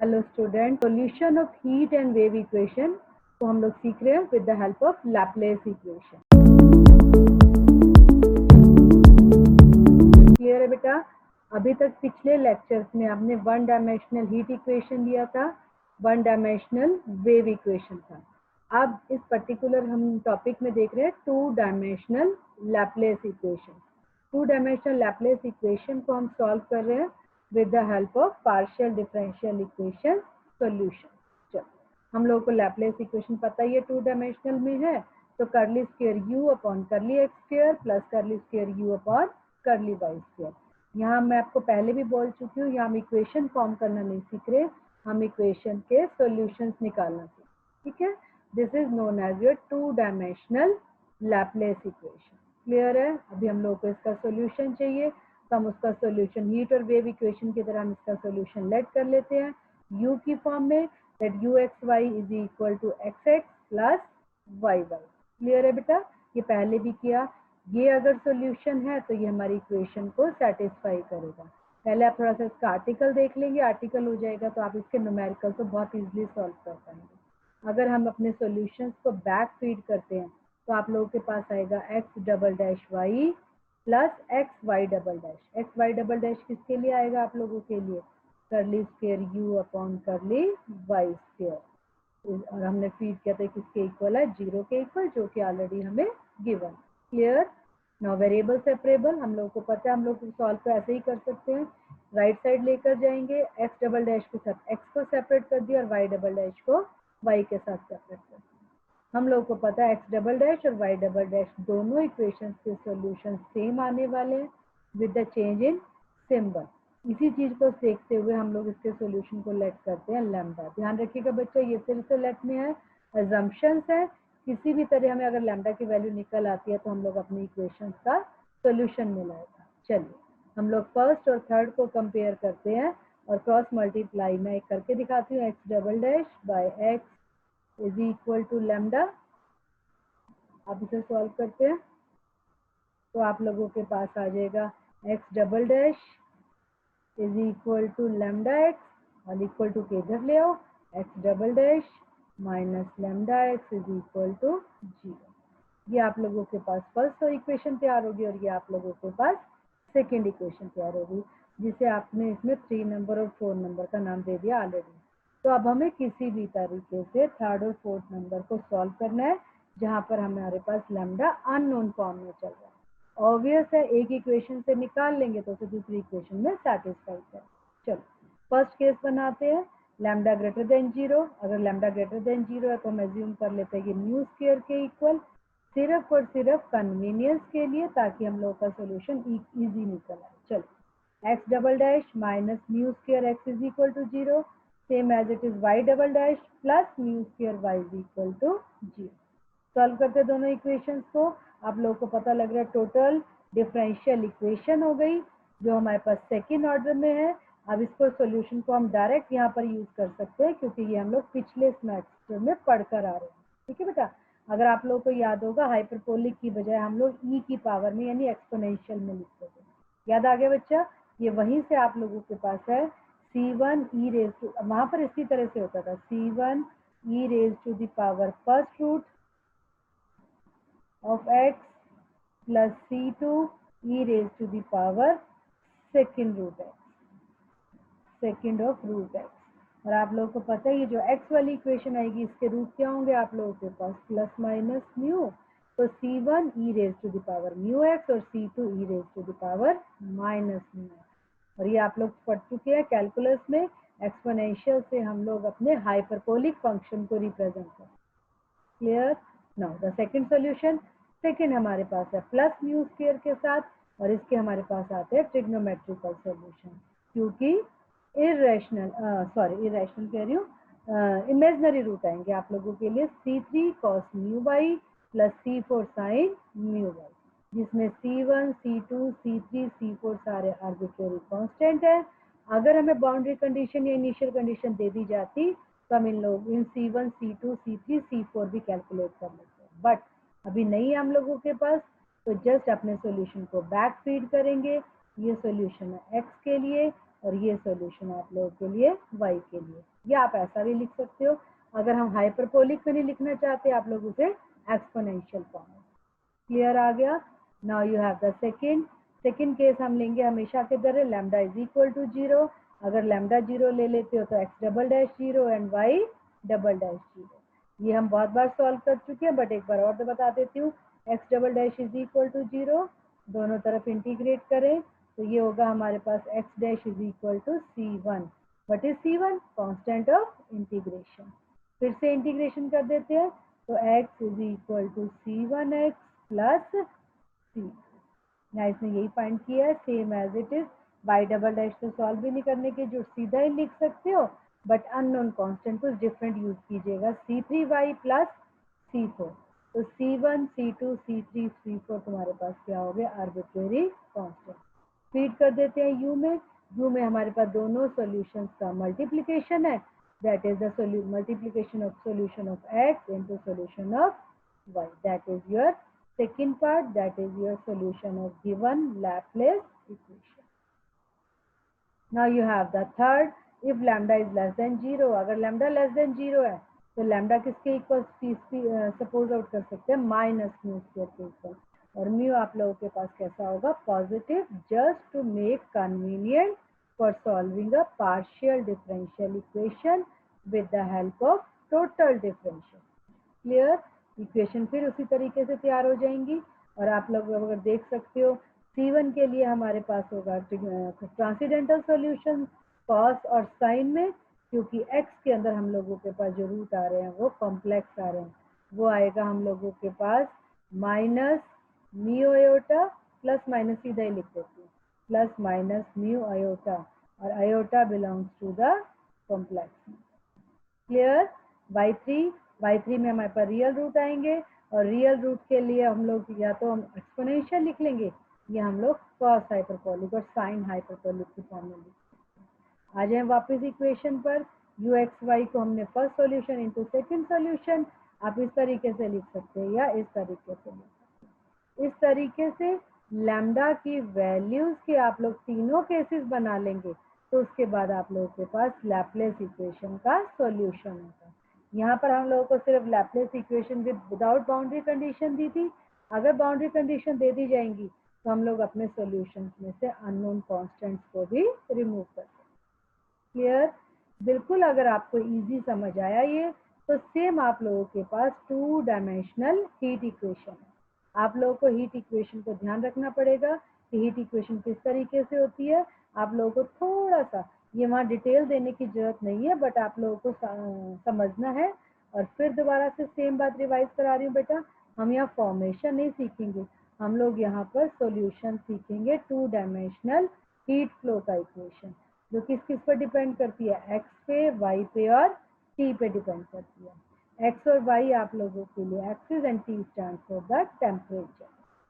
Hello student, solution of heat and wave equation को हम लोग सीख रहे हैं with the help of Laplace equation. Clear है बेटा? अभी तक पिछले लेक्चर्स में आपने वन डायमेंशनल हीट इक्वेशन लिया था, वन डायमेंशनल वेव इक्वेशन था। अब इस पर्टिकुलर हम टॉपिक में देख रहे हैं to dimensional Laplace equation. To dimensional Laplace equation को हम सॉल्व कर रहे हैं with the help of partial differential equation solution। चलो, हम लोगों को लैप्लेस इक्वेशन पता ही है, टू डायमेंशनल में है, तो curly square u upon curly x square plus curly square u upon curly y square. यहाँ मैं आपको पहले भी बोल चुकी हूँ, यहाँ हम इक्वेशन फॉर्म करना नहीं सीख रहे, हम इक्वेशन के सॉल्यूशंस निकालना सीख, ठीक है। This is known as your two dimensional Laplace equation. Clear है? अभी हम लोग को इसका सॉल्यूशन चाहिए, तो हम उसका सॉल्यूशन हीट और वेव इक्वेशन की तरह हम इसका सॉल्यूशन लेट कर लेते हैं u की फॉर्म में, that u x y is equal to x x plus y y. Clear है बेटा? ये पहले भी किया। ये अगर सॉल्यूशन है तो ये हमारी इक्वेशन को सेटिस्फाई करेगा। पहले आप थोड़ा सा इसका आर्टिकल देख लेंगे, आर्टिकल हो जाएगा तो आप इसके न्यूमेरिकल को बहुत इजीली सॉल्व कर पाएंगे। अगर हम अपने सॉल्यूशंस को बैक फीड करते हैं तो आप लोगों के पास आएगा x double dash y plus x y double dash. X y double dash किसके लिए आएगा? आप लोगों के लिए curly square u upon curly y square, और हमने फीड किया था किसके इक्वल है? जीरो के इक्वल, जो कि ऑलरेडी हमें given. Clear? Now variable separable हम लोग को पता है, हम लोग सॉल्व तो ऐसे ही कर सकते हैं, राइट साइड लेकर जाएंगे, एक्स डबल डैश के साथ एक्स को सेपरेट कर दिया और वाई डबल डैश को वाई के साथ सेपरेट कर दिया। हम लोग को पता है एक्स डबल डैश और वाई डबल डैश दोनों इक्वेशंस के सॉल्यूशन सेम आने वाले हैं with the change in symbol. इसी चीज को देखते हुए हम लोग इसके सॉल्यूशन को लेट करते हैं लैम्डा। ध्यान रखिएगा बच्चा, ये फिर से लेट में है, अजम्पशंस है, किसी भी तरह हमें अगर लैम्डा की वैल्यू निकल आती है तो हम लोग अपनी इक्वेशंस का सॉल्यूशन मिलाएगा। चलिए हम लोग फर्स्ट और थर्ड को कंपेयर करते हैं और क्रॉस मल्टीप्लाई में एक करके दिखाती हूँ। X double dash by x is equal to lambda. आप इसे सॉल्व करते हैं तो आप लोगों के पास आ जाएगा x double dash is equal to lambda x और इक्वल टू के इधर ले आओ, x double dash minus lambda x is equal to zero. ये आप लोगों के पास फर्स्ट इक्वेशन तैयार होगी और ये आप लोगों के पास सेकेंड इक्वेशन तैयार होगी, जिसे आपने इसमें 3 नंबर और 4 नंबर का नाम दे दिया ऑलरेडी। तो अब हमें किसी भी तरीके से थर्ड और फोर्थ नंबर को सॉल्व करना है जहां पर हमारे पास लैम्डा अननोन फॉर्म में चल रहा है। ऑब्वियस है, एक इक्वेशन से निकाल लेंगे तो उसे दूसरी इक्वेशन में सेटिस्फाई कर। चलो फर्स्ट केस बनाते हैं, लैम्डा ग्रेटर देन जीरो। अगर लैम्डा ग्रेटर देन जीरो है तो हम एज्यूम कर लेते हैं कि म्यू स्क्वायर के इक्वल, सिर्फ और सिर्फ कन्वीनियंस के लिए, ताकि हम लोग का सोल्यूशन इजी निकल आए। चलो x double dash minus mu square x is equal to zero, same as it is y double dash plus mu square y is equal to zero. Solve करते दोनों इक्वेशंस को, आप लोगों को पता लग रहा है टोटल डिफरेंशियल इक्वेशन हो गई जो हमारे पास सेकेंड ऑर्डर में है। अब इसको सॉल्यूशन को हम डायरेक्ट यहाँ पर यूज कर सकते हैं क्योंकि ये हम लोग पिछले सेमेस्टर में पढ़कर आ रहे हैं। ठीक है बेटा? अगर आप लोगों को याद होगा हाइपरबोलिक की बजाय हम लोग ई की पावर में यानी एक्सपोनेंशियल में लिखते थे। याद आ गया बच्चा? ये वहीं से आप लोगों के पास है C1 e रेज टू, वहां पर इसी तरह से होता था, C1 e raise to the power first root of x plus C2 e raised to the power second root x, second of root x। और आप लोगों को पता है ये जो x वाली इक्वेशन आएगी इसके रूट क्या होंगे आप लोगों के पास? Plus minus mu. तो C1 e raised to the power mu x और C2 e raised to the power minus mu x। और ये आप लोग पढ़ चुके हैं कैलकुलस में, एक्सपोनेंशियल से हम लोग अपने हाइपरबोलिक फंक्शन को रिप्रेजेंट करते हैं। Clear? Now the second solution, second हमारे पास है प्लस म्यू स्क्वायर के साथ और इसके हमारे पास आते हैं ट्रिग्नोमेट्रिकल सॉल्यूशन, क्योंकि इरेशनल कह रही हूँ, इमेजिनरी रूट आएंगे आप लोगों के लिए C3 cos mu y plus C4 sin mu y, जिसमें C1 C2 C3 C4 सारे आर्बिट्रेरी कांस्टेंट है। अगर हमें बाउंड्री कंडीशन या इनिशियल कंडीशन दे दी जाती तो हम इन C1 C2 C3 C4 भी कैलकुलेट कर लेते हैं, बट अभी नहीं है हम लोगों के पास, तो जस्ट अपने सॉल्यूशन को बैक फीड करेंगे। ये सॉल्यूशन है x के लिए, और ये सॉल्यूशन आप लोगों के लिए y के लिए। या आप ऐसा भी लिख सकते हो, अगर हम हाइपरबोलिक में नहीं लिखना चाहते आप लोग उसे एक्सपोनेंशियल फॉर्म में। क्लियर आ गया। Now you have the second case हम लेंगे हमेशा के तरह लैम्डा इज इक्वल टू 0। अगर लैम्डा 0 ले लेते हो तो x double dash 0 and y double dash 0। ये हम बहुत बार सॉल्व कर चुके हैं बट एक बार और तो बता देती हूँ। x double dash is equal to 0, दोनों तरफ इंटीग्रेट करें तो ये होगा हमारे पास x dash is equal to c1। What is c1? Constant of integration. फिर से इंटीग्रेशन कर देते हैं तो x is equal to c1x plus c। यहाँ इसने यही फाइंड किया है same as it is. Y double dash तो सॉल्व भी नहीं करने के, जो सीधा ही लिख सकते हो बट अननोन कांस्टेंट कुछ डिफरेंट यूज कीजिएगा, c3y प्लस c4। तो c1 c2 c3 c4 तुम्हारे पास क्या हो गया? Arbitrary constant. फीड कर देते हैं u में हमारे पास दोनों सॉल्यूशंस का मल्टीप्लिकेशन है, that is the multiplication of solution of x into solution of y। That is your second part, that is your solution of given Laplace equation. Now you have the third, if lambda is less than 0, अगर lambda less than 0 है तो lambda किसके equal suppose out कर सकते हैं? Minus mu square के equal. और mu आप लोगों के पास कैसा होगा? Positive, just to make convenient for solving a partial differential equation with the help of total differential. Clear? Equation फिर उसी तरीके से तैयार हो जाएंगी। और आप लोग अगर देख सकते हो C1 के लिए हमारे पास होगा ट्रांसीडेंटल सॉल्यूशन कॉस और साइन में, क्योंकि x के अंदर हम लोगों के पास जो रूट आ रहे हैं वो कॉम्प्लेक्स आ रहे हैं, वो आएगा हम लोगों के पास minus mu iota plus minus सीधा ही लिख देती हूँ प्लस माइनस म्यू आयोटा, और iota belongs to the complex. Clear? y3 में हमारे पास रियल रूट आएंगे और रियल रूट के लिए हम लोग या तो हम एक्सपोनेंशियल लिख लेंगे या हम लोग कॉस हाइपरबोलिक और साइन हाइपरबोलिक की फॉर्म में लिख। आ जाए वापस इक्वेशन पर, u x y को हमने first solution into second solution, आप इस तरीके से लिख सकते हैं या इस तरीके से लिख सकते हैं। इस तरीके से लैम्डा की वैल्यूज के आप लोग तीनों केसेस बना लेंगे तो उसके बाद आप लोगों के पास लैप्लेस इक्वेशन का सॉल्यूशन होगा। यहाँ पर हम लोगों को सिर्फ Laplace equation without boundary condition दी थी। अगर बाउंड्री कंडीशन दे दी जाएंगी तो हम लोग अपने सॉल्यूशंस में से अननोन कांस्टेंट्स को भी रिमूव कर सकते हैं। क्लियर? बिल्कुल। अगर आपको इजी समझ आया ये तो सेम आप लोगों के पास 2 डायमेंशनल हीट इक्वेशन है। आप लोगों को हीट इक्वेशन को ध्यान रखना पड़ेगा कि हीट इक्वेशन किस तरीके से होती है। आप लोगों को थोड़ा सा ये वहाँ डिटेल देने की जरूरत नहीं है बट आप लोगों को समझना है। और फिर दोबारा से सेम बात रिवाइज करा रही हूँ बेटा, हम यहाँ फॉर्मेशन नहीं सीखेंगे, हम लोग यहाँ पर सॉल्यूशन सीखेंगे 2 डायमेंशनल हीट फ्लो का इक्वेशन, जो किस किस पर डिपेंड करती है? एक्स पे, वाई पे और टी पे डिपेंड करती है। एक्स और वाई आप लोगों के लिए axis and T stand for the temperature.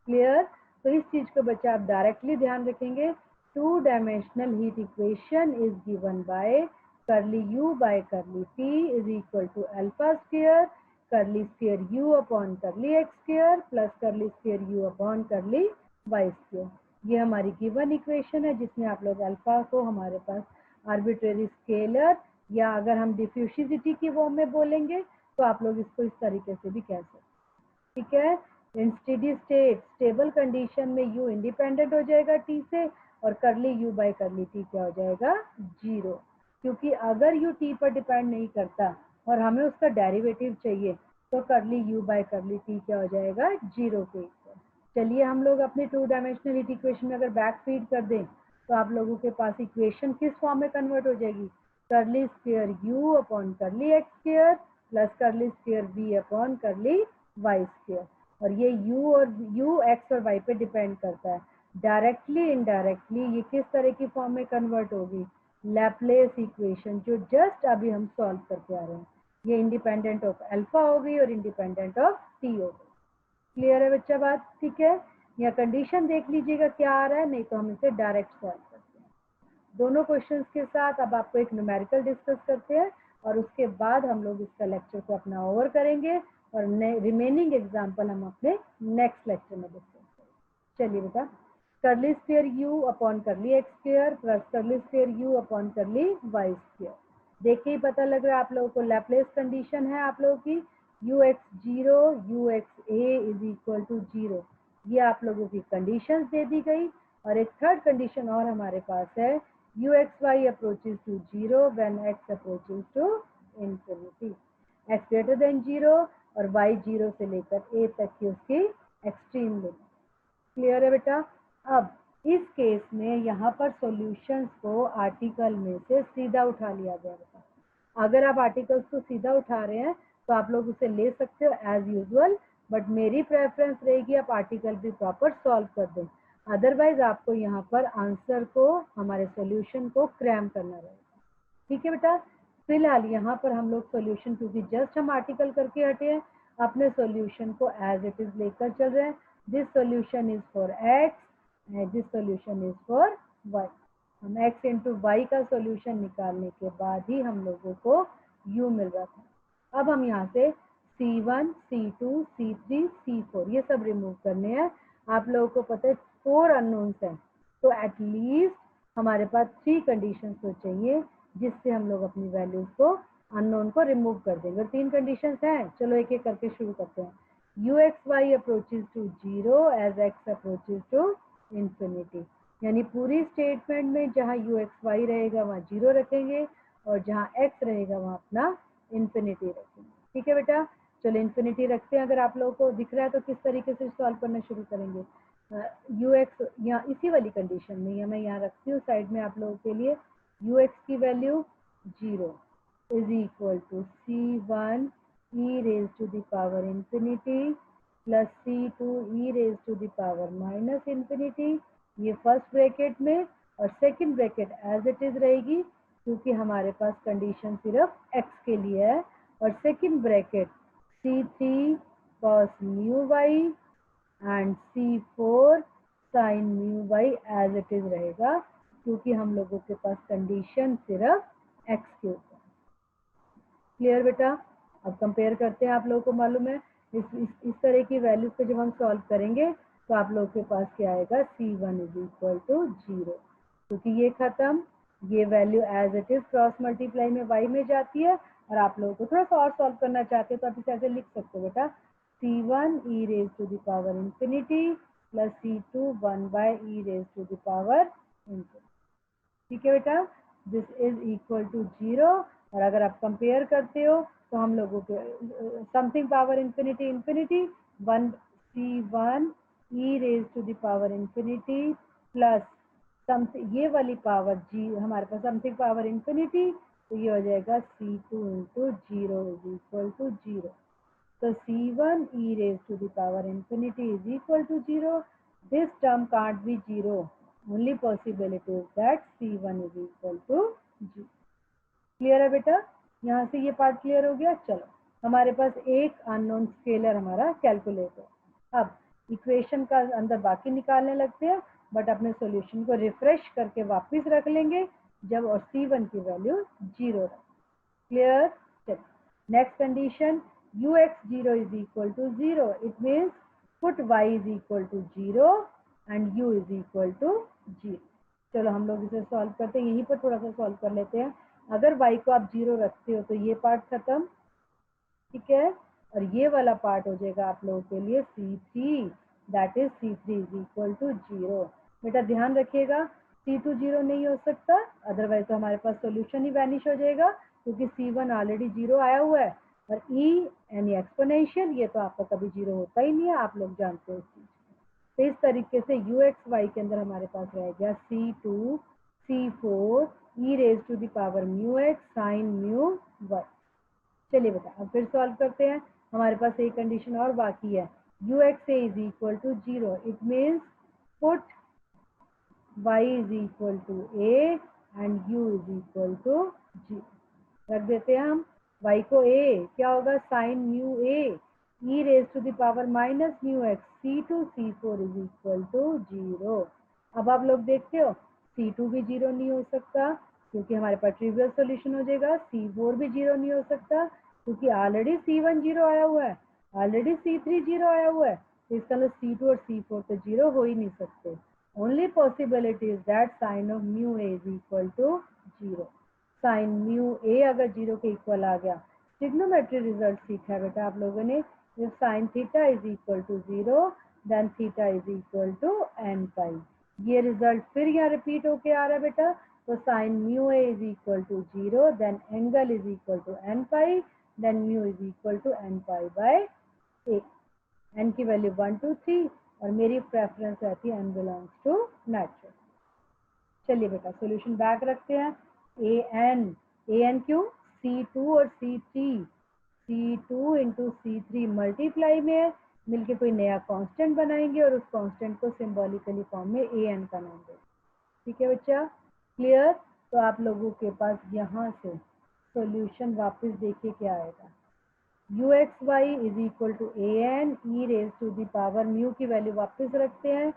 Clear? तो इस चीज को बच्चा आप डायरेक्टली ध्यान रखेंगे। 2 dimensional heat equation is given by curly u by curly t is equal to alpha square curly square u upon curly x square plus curly square u upon curly y square। ये हमारी given equation है जिसमें आप लोग alpha को हमारे पास arbitrary scalar या अगर हम डिफ्यूसिविटी की फॉर्म में बोलेंगे तो आप लोग इसको इस तरीके से भी कह सकते हैं। ठीक है? इन स्टेडी स्टेट स्टेबल कंडीशन में u इंडिपेंडेंट हो जाएगा t से और करली u बाई करली t क्या हो जाएगा? 0, क्योंकि अगर u t पर डिपेंड नहीं करता और हमें उसका डेरिवेटिव चाहिए तो करली u बाई करली t क्या हो जाएगा? 0 के इक्वल। चलिए हम लोग अपने 2 डायमेंशनल हीट इक्वेशन में अगर बैक फीड कर दें तो आप लोगों के पास इक्वेशन किस फॉर्म में कन्वर्ट हो जाएगी? करली स्क्वायर u अपॉन करली x स्क्वायर प्लस करली स्क्वायर v अपॉन करली y स्क्वायर। और ये u x और y पे डिपेंड करता है। डायरेक्टली इनडायरेक्टली ये किस तरह की फॉर्म में कन्वर्ट होगी? लैप्लेस इक्वेशन, जो जस्ट अभी हम सॉल्व करके आ रहे हैं। ये इंडिपेंडेंट ऑफ अल्फा हो गई और इंडिपेंडेंट ऑफ टी हो गई। क्लियर है बच्चा बात? ठीक है? या कंडीशन देख लीजिएगा क्या आ रहा है, नहीं तो हम इसे डायरेक्ट सॉल्व करते हैं। दोनों क्वेश्चंस के साथ अब आपको एक न्यूमेरिकल डिस्कस करते हैं और उसके बाद हम लोग इसका लेक्चर को अपना ओवर करेंगे और रिमेनिंग एग्जाम्पल हम अपने नेक्स्ट लेक्चर में डिस्कस करेंगे। चलिए बेटा। Curly square u upon curly x square plus curly square u upon curly y square. देख के ही पता लग रहा है आप लोगों को लैप्लेस कंडीशन है आप लोगों की ux0 uxa is equal to 0। ये आप लोगों की कंडीशंस दे दी गई। और एक थर्ड कंडीशन और हमारे पास है uxy approaches to 0 when x approaches to infinity. x greater than 0 और y 0 से लेकर a तक की उसकी एक्सट्रीम लिमिट। क्लियर है बेटा। अब इस केस में यहाँ पर सॉल्यूशंस को आर्टिकल में से सीधा उठा लिया गया बेटा। अगर आप आर्टिकल्स को सीधा उठा रहे हैं तो आप लोग उसे ले सकते हो एज यूजुअल, बट मेरी प्रेफरेंस रहेगी आप आर्टिकल भी प्रॉपर सॉल्व कर दें। अदरवाइज आपको यहाँ पर आंसर को, हमारे सॉल्यूशन को क्रैम करना रहेगा। ठीक है बेटा। फिलहाल यहाँ पर हम लोग सॉल्यूशन, क्योंकि जस्ट हम आर्टिकल करके हटे हैं, अपने सॉल्यूशन को एज इट इज लेकर चल रहे हैं। This solution is for x and this solution is for y। हम x इंटू वाई का सॉल्यूशन निकालने के बाद ही हम लोगों को u मिल रहा था। अब हम यहाँ से C1, C2, C3, C4 ये सब रिमूव करने हैं। आप लोगों को पता है 4 अननोन्स हैं, तो एटलीस्ट हमारे पास 3 कंडीशंस तो चाहिए जिससे हम लोग अपनी वैल्यूज को, अननोन को रिमूव कर देंगे। 3 कंडीशंस हैं, चलो एक एक करके शुरू करते हैं। uxy approaches to 0 as x approaches to infinity, यानी पूरी स्टेटमेंट में जहाँ uxy रहेगा वहाँ 0 रखेंगे और जहाँ x रहेगा वहाँ अपना इंफिनिटी रखेंगे। ठीक है बेटा, चलो इंफिनिटी रखते हैं। अगर आप लोगों को दिख रहा है तो किस तरीके से सॉल्व करना शुरू करेंगे। ux यहाँ इसी वाली कंडीशन में, या मैं यहाँ रखती हूँ साइड में आप लोगों के लिए, ux की value 0 is equal to C1 e raised to the power infinity plus C2 e raised to the power minus infinity, ये फर्स्ट ब्रैकेट में, और second bracket as it is रहेगी क्योंकि हमारे पास कंडीशन सिर्फ x के लिए है। और second bracket C3 cos mu y and C4 sin mu y as it is रहेगा क्योंकि हम लोगों के पास कंडीशन सिर्फ x के ऊपर। क्लियर बेटा। अब कंपेयर करते हैं, आप लोगों को मालूम है इस तरह की वैल्यूज को जब हम सॉल्व करेंगे तो आप लोगों के पास क्या आएगा, C1 इज इक्वल टू 0, क्योंकि ये खत्म, ये value as it is cross multiply में y में जाती है। और आप लोगों को थोड़ा सा और सॉल्व करना चाहते हैं तो आप इसे ऐसे लिख सकते हो बेटा, C1 e raised to the power infinity plus C2 1 by e raised to the power infinity। ठीक है बेटा, दिस इज इक्वल टू 0। और अगर आप कंपेयर करते हो तो हम लोगों के something power infinity infinity 1 C1 e raise to the power infinity plus something, ये वाली पावर जी हमारे पास समथिंग पावर इंफिनिटी, तो ये हो जाएगा C2 into 0 is equal to 0। तो C1 e raise to the power infinity is equal to 0। This term can't be 0, only possibility is that C1 is equal to 0। Clear है बेटा, यहाँ से ये पार्ट क्लियर हो गया। चलो हमारे पास एक अननोन स्केलर हमारा कैलकुलेट हो। अब इक्वेशन का अंदर बाकी निकालने लगते हैं, बट अपने सॉल्यूशन को रिफ्रेश करके वापस रख लेंगे जब और C1 की वैल्यू 0 रख। क्लियर। चलो next condition, ux0 is equal to 0, it means put y is equal to 0 and u is equal to 0। चलो हम लोग इसे सॉल्व करते हैं, यहीं पर थोड़ा सा सॉल्व कर लेते हैं। अगर y को आप 0 रखते हो तो ये पार्ट खत्म, ठीक है, और ये वाला पार्ट हो जाएगा आप लोगों के लिए C3, that is C3 is equal to 0। बेटा ध्यान रखिएगा, C2 0 नहीं हो सकता, अदरवाइज तो हमारे पास सोल्यूशन ही वैनिश हो जाएगा क्योंकि C1 ऑलरेडी 0 आया हुआ है। और e यानी एक्सपोनेंशियल, ये तो आपका कभी 0 होता ही नहीं है, आप लोग जानते हो इस चीज। तो इस तरीके से uxy के अंदर हमारे पास रह गया C2 C4 e raise to the power mu x sine mu y। चलिए बेटा अब फिर सॉल्व करते हैं। हमारे पास एक कंडीशन और बाकी है, uxa is equal to 0, it means put y is equal to a and u is equal to 0। रख देते हैं हम y को a, क्या होगा sine mu a e raise to the power minus mu x C2 C4 is equal to 0। अब आप लोग देखते हो C2 भी 0 नहीं हो सकता क्योंकि हमारे पास ट्रिवियल सॉल्यूशन हो जाएगा, C4 भी 0 नहीं हो सकता क्योंकि ऑलरेडी C1 0 आया हुआ है, ऑलरेडी C3 0 आया हुआ है, तो इसका मतलब C2 और C4 तो 0 हो ही नहीं सकते। Only possibility is that sin of mu a is equal to 0. sin mu a अगर 0 के इक्वल आ गया, ट्रिग्नोमेट्री रिजल्ट सीखा है बेटा आप लोगों ने, if sin theta is equal to 0 then theta is equal to n pi. ये रिजल्ट फिर यहाँ रिपीट होके आ रहा है बेटा, तो sin mu a is equal to 0 then angle is equal to n pi then mu is equal to n pi by a. n की value 1 2 3 और मेरी प्रेफरेंस रहती है n बिलोंग्स टू नेचुरल। चलिए बेटा सॉल्यूशन बैक रखते हैं। A N क्यों, C2 और C2 इंटू C3 मल्टीप्लाई में है, मिलके कोई नया कांस्टेंट बनाएंगे और उस कांस्टेंट को सिंबॉलिकली फॉर्म में ए एन का नाम देंगे। ठीक है बच्चा, क्लियर? तो आप लोगों के पास यहाँ से सॉल्यूशन वापस देखिए क्या आएगा। UXY is equal to a n e raise to the power mu की वैल्यू वापस रखते हैं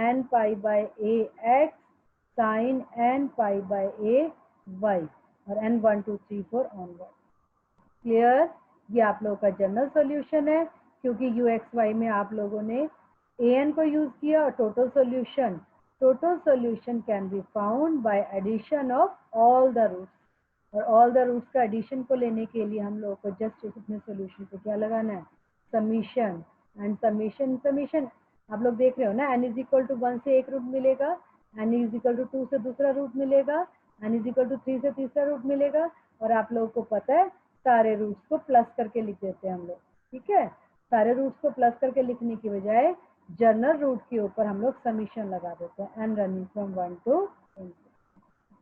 n pi by a x sine n pi by a y और n 1 2 3 4 ऑनवर्ड। क्लियर? ये आप लोगों का जनरल सॉल्यूशन है क्योंकि UXY में आप लोगों ने an को यूज किया और total solution can be found by addition of all the roots, और ऑल द रूट्स का एडिशन को लेने के लिए हम लोगों को जस्ट अपने सॉल्यूशन को क्या लगाना है, समीशन। एंड समीशन आप लोग देख रहे हो ना, n इज इक्वल टू 1 से एक रूट मिलेगा, n इज इक्वल टू 2 से दूसरा रूट मिलेगा, n इज इक्वल टू 3 से तीसरा रूट मिलेगा, और आप लोगों को पता है सारे रूट्स को प्लस करके लिख देते हैं हम लोग। ठीक है, सारे रूट्स को प्लस करके लिखने की बजाय जनरल रूट के ऊपर हम लोग समीशन लगा देते हैं, n running from 1 to n।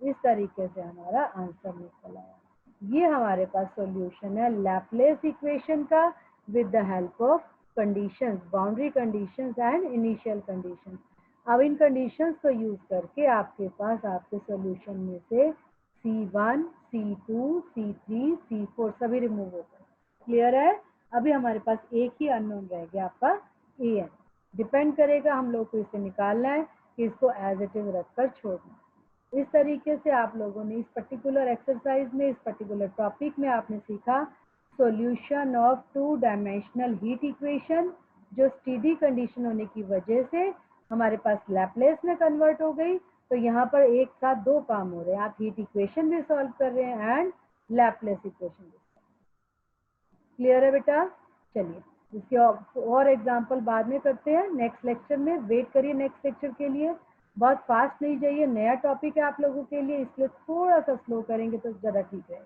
इस तरीके से हमारा आंसर निकल आया। ये हमारे पास सॉल्यूशन है लैप्लेस इक्वेशन का with the help of conditions, boundary conditions and initial conditions. अब इन कंडीशंस को यूज करके आपके पास आपके सॉल्यूशन में से C1, C2, C3, C4 सभी रिमूव होते हैं। क्लियर है? अभी हमारे पास एक ही अननोन रह गया आपका an। डिपेंड करेगा हम लोग को इसे निकालना है कि इसको एज इट इज रखकर छोड़ना। इस तरीके से आप लोगों ने इस पर्टिकुलर एक्सरसाइज में, इस पर्टिकुलर टॉपिक में आपने सीखा solution of 2 dimensional heat equation जो स्टेडी कंडीशन होने की वजह से हमारे पास लैप्लेस में कन्वर्ट हो गई। तो यहाँ पर एक साथ दो काम हो रहे हैं, आप हीट इक्वेशन भी सॉल्व कर रहे हैं एंड लैप्लेस इक्वेशन भी। क्लियर है बेटा? चलिए इसके और एग्जाम्पल बाद में करते हैं नेक्स्ट लेक्चर में। वेट करिए नेक्स्ट लेक्चर के लिए, बहुत फास्ट नहीं जाइए, नया टॉपिक है आप लोगों के लिए, इसलिए थोड़ा सा स्लो करेंगे तो ज़्यादा ठीक है।